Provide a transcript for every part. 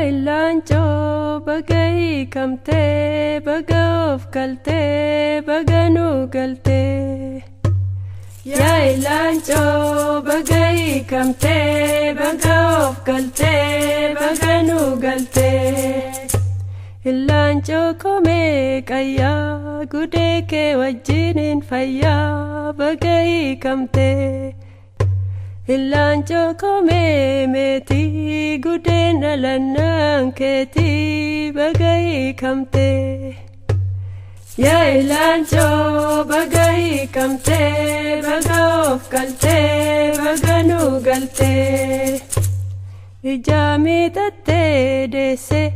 ilaancoo baga hiikamtee baga of galtee baga nu galtee. Yaa ilaancoo baga hiikamtee baga of galtee baga nu galtee. Ilaancoo komee qayyaa gudee kee wajjiniin fayyaa baga hiikamtee. Ilaancoo komee meetii gudeen dhalannaan keetii baga hiikamtee. Yaa ilaancoo baga hiikamtee baga of galtee baga nu galtee. Ijaa miidhattee deessee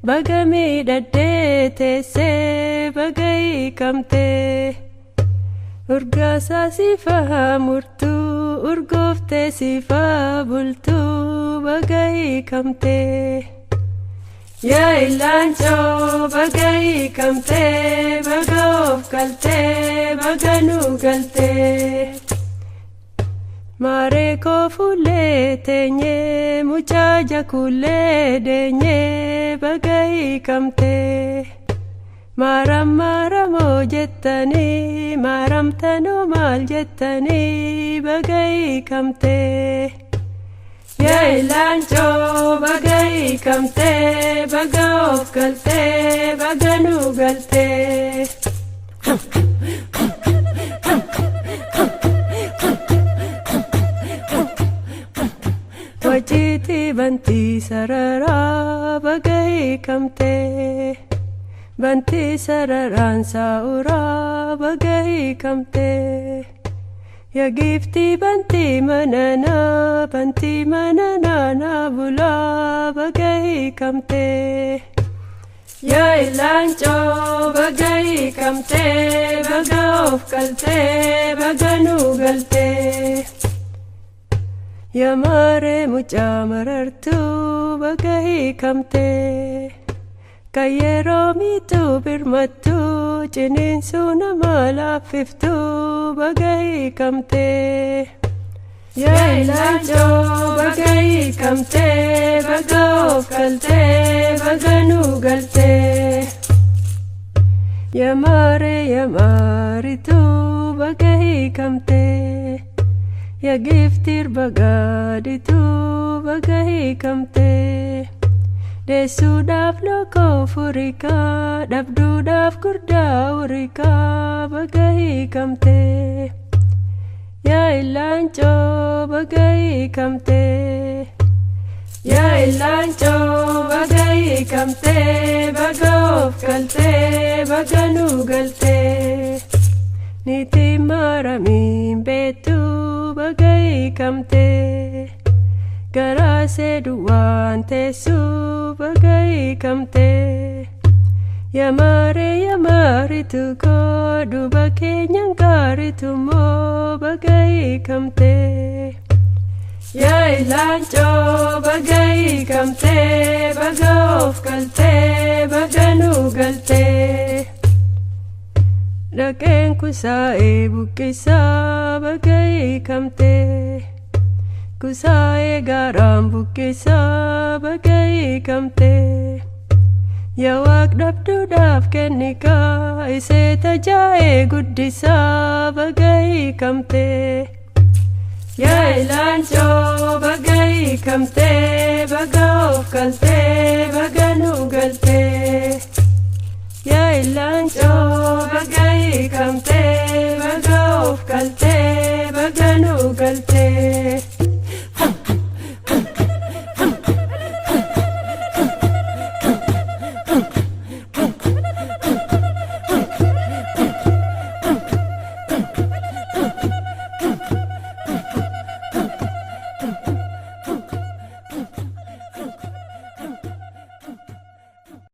baga miidhaddee teessee baga hiikamtee. Urgaasaa siifaa murtuu urgooftee siifaa bultuu baga hiikamtee. Yaa ilaancoo baga hiikamtee baga of galtee baga nu galtee. Maaree koo fuullee teenyee mucaa jakuullee deenyee baga hiikamtee. Maaram maaramoo jettanii maaramtanoo maal jettanii baga hiikamtee. Yaa ilaancoo baga hiikamtee baga of galtee baga nu galtee. Waciitii bantii sararaa baga hiikamtee. Bantii sararaan saa'uraa baga hiikamtee. Yaa giiftii bantii mananaa na bulaa baga hiikamtee. Yaa ilaancoo baga hiikamtee baga of galtee baga nu galtee. Yaa maaree mucaa marartuu baga hiikamtee. Kayyeroo miituu birmattuu ciniinsuu nama laaffiftuu baga hiikamtee. Yaa ilaancoo baga hiikamtee baga of galtee baga nu galtee. Yaa maarituu baga hiikamtee. Yaa giiftiir bagaadituu baga hiikamtee. Deessuudhaaf lookoo furikaa dhabduudhaaf gurdaa urikaa baga hiikamtee. Yaa ilaancoo baga hiikamtee. Yaa ilaancoo baga hiikamtee baga of galtee baga nu galtee. Niitiin maaramiin beektuu baga hiikamtee. Garaasee duwwaan teessuu baga hiikamtee. Yaa maaritu koo duuba keenyan gaaritu moo baga hiikamtee. Yaa ilaancoo baga hiikamtee baga of galtee baga nu galtee. Dhaqeen kusaa'ee buqqisaa baga hiikamtee. Kusaa'ee gaaraan buqqisaa baga hiikamtee. Yaa waaq dhabduudhaaf kennikaa isee tajaa'ee guddisaa baga hiikamtee. Yaa ilaancoo baga hiikamtee baga of galtee baga nu galtee. Yaa ilaancoo baga hiikamtee